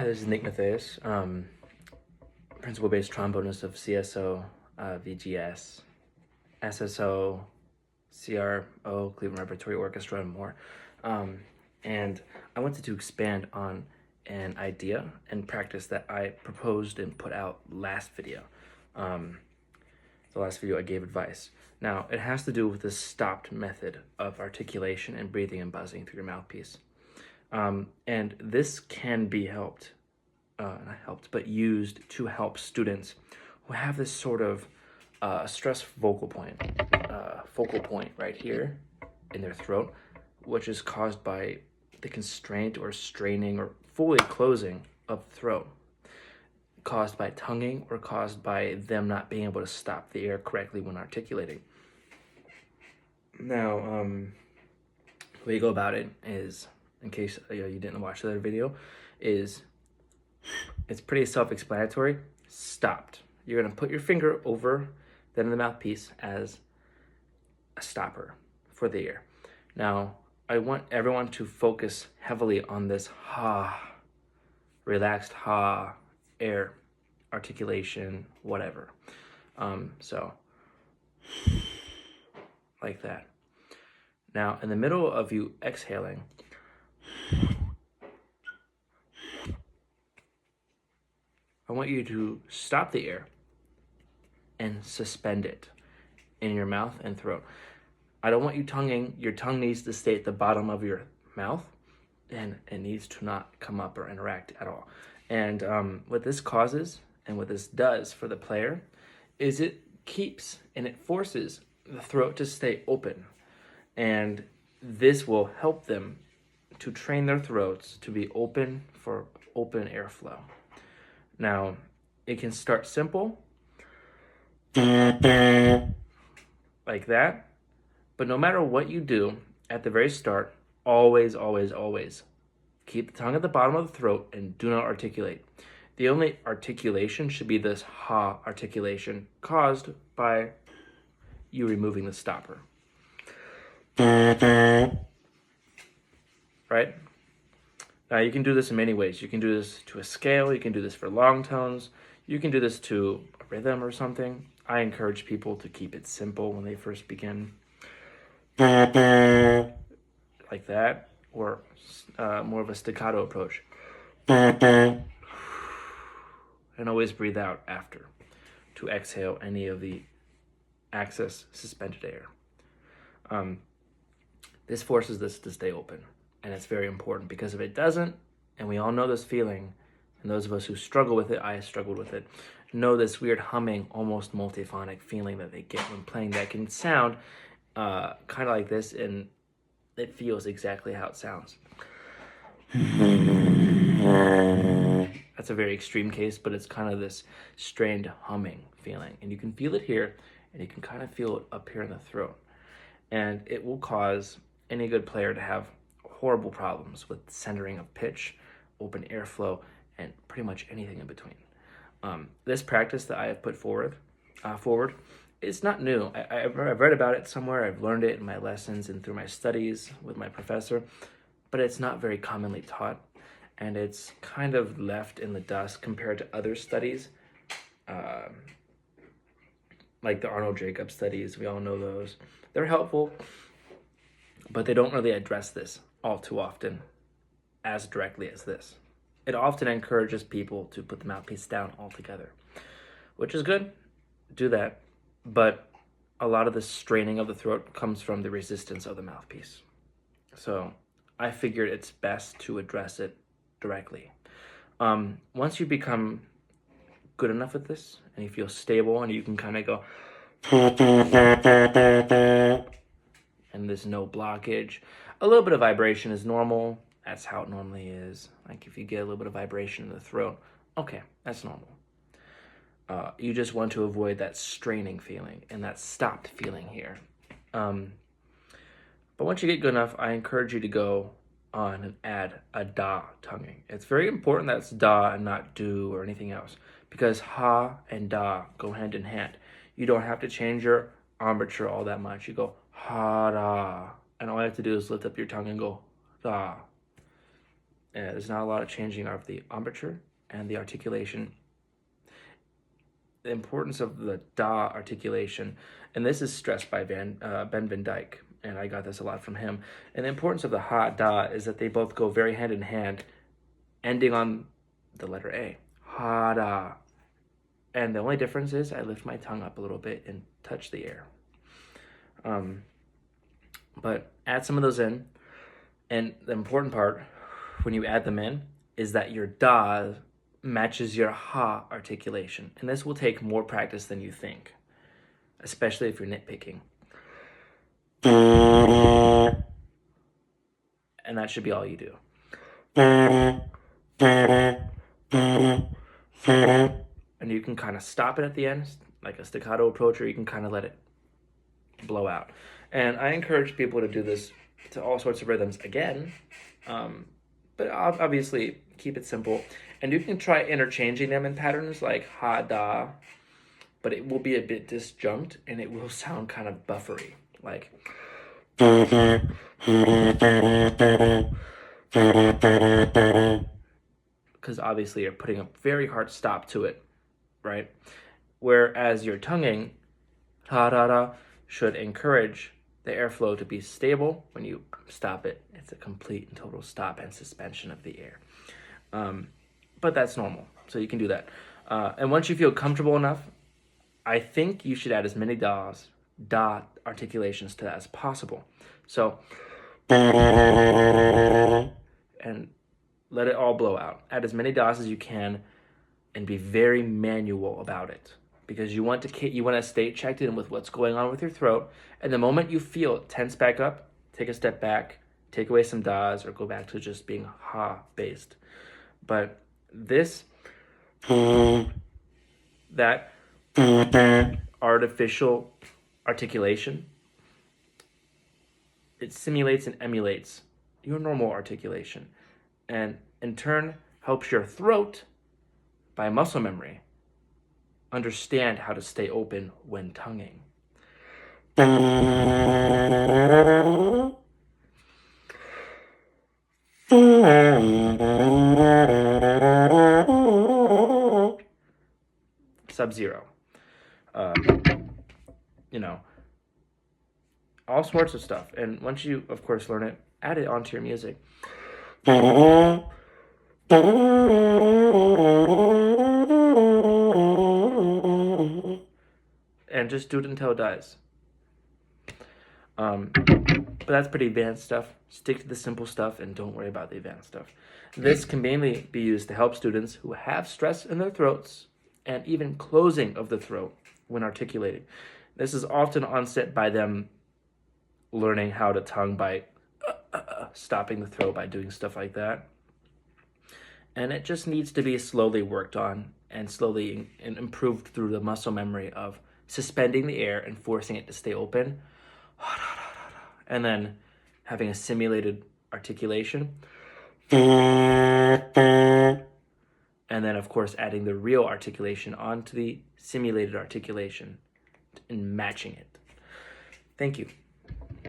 Hi, this is Nick Matthias, principal-based trombonist of CSO, VGS, SSO, CRO, Cleveland Repertory Orchestra, and more. And I wanted to expand on an idea and practice that I proposed and put out last video. The last video I gave advice. Now, it has to do with the stopped method of articulation and breathing and buzzing through your mouthpiece. And this can be used to help students who have this sort of stress focal point right here in their throat, which is caused by the constraint or straining or fully closing of the throat, caused by tonguing or caused by them not being able to stop the air correctly when articulating. Now, the way you go about it is, in case you didn't watch the other video, is it's pretty self-explanatory. Stopped. You're going to put your finger over the end of the mouthpiece as a stopper for the air. Now, I want everyone to focus heavily on this ha, relaxed ha, air, articulation, whatever. So, like that. Now, in the middle of you exhaling, I want you to stop the air and suspend it in your mouth and throat. I don't want you tonguing. Your tongue needs to stay at the bottom of your mouth, and it needs to not come up or interact at all. And what this causes and what this does for the player is it keeps and it forces the throat to stay open. And this will help them to train their throats to be open for open airflow. Now, it can start simple, like that, but no matter what you do at the very start, always, always, always keep the tongue at the bottom of the throat and do not articulate. The only articulation should be this ha articulation caused by you removing the stopper. Right? Now, you can do this in many ways. You can do this to a scale. You can do this for long tones. You can do this to a rhythm or something. I encourage people to keep it simple when they first begin. Like that, or more of a staccato approach. And always breathe out after to exhale any of the excess suspended air. This forces this to stay open, and it's very important, because if it doesn't, and we all know this feeling, and those of us who struggle with it, I struggled with it, know this weird humming, almost multiphonic feeling that they get when playing that can sound kind of like this, and it feels exactly how it sounds. That's a very extreme case, but it's kind of this strained humming feeling, and you can feel it here, and you can kind of feel it up here in the throat, and it will cause any good player to have horrible problems with centering of pitch, open airflow, and pretty much anything in between. This practice that I have put forward, it's not new. I've read about it somewhere. I've learned it in my lessons and through my studies with my professor, but it's not very commonly taught, and it's kind of left in the dust compared to other studies, like the Arnold Jacob studies. We all know those. They're helpful, but they don't really address this all too often as directly as this. It often encourages people to put the mouthpiece down altogether, which is good. Do that. But a lot of the straining of the throat comes from the resistance of the mouthpiece. So I figured it's best to address it directly. Once you become good enough with this and you feel stable and you can kind of go and there's no blockage, a little bit of vibration is normal. That's how it normally is. Like if you get a little bit of vibration in the throat, okay, that's normal. You just want to avoid that straining feeling and that stopped feeling here. But once you get good enough, I encourage you to go on and add a da tonguing. It's very important that it's da and not do or anything else, because ha and da go hand in hand. You don't have to change your embouchure all that much. You go ha da, and all you have to do is lift up your tongue and go da. There's not a lot of changing of the embouchure and the articulation. The importance of the da articulation, and this is stressed by Ben Van Dyke, and I got this a lot from him. And the importance of the ha da is that they both go very hand in hand, ending on the letter A. Ha da. And the only difference is I lift my tongue up a little bit and touch the air. But add some of those in, and the important part when you add them in is that your da matches your ha articulation. And this will take more practice than you think, especially if you're nitpicking. And that should be all you do. And you can kind of stop it at the end, like a staccato approach, or you can kind of let it blow out. And I encourage people to do this to all sorts of rhythms again, but obviously keep it simple. And you can try interchanging them in patterns like ha, da, but it will be a bit disjunct and it will sound kind of buffery, like because obviously you're putting a very hard stop to it, right? Whereas your tonguing, ha, da, da, should encourage the airflow to be stable. When you stop it, it's a complete and total stop and suspension of the air. But that's normal, so you can do that. And once you feel comfortable enough, I think you should add as many da articulations to that as possible. So, and let it all blow out. Add as many das as you can, and be very manual about it, because you want to stay checked in with what's going on with your throat. And the moment you feel it tense back up, take a step back, take away some das, or go back to just being ha based. But this, that artificial articulation, it simulates and emulates your normal articulation, and in turn helps your throat, by muscle memory, understand how to stay open when tonguing. Sub-zero. All sorts of stuff. And once you, of course, learn it, add it onto your music. And just do it until it dies. But that's pretty advanced stuff. Stick to the simple stuff and don't worry about the advanced stuff. This can mainly be used to help students who have stress in their throats and even closing of the throat when articulating. This is often onset by them learning how to tongue by stopping the throat by doing stuff like that. And it just needs to be slowly worked on and slowly improved through the muscle memory of suspending the air and forcing it to stay open. And then having a simulated articulation. And then, of course, adding the real articulation onto the simulated articulation and matching it. Thank you.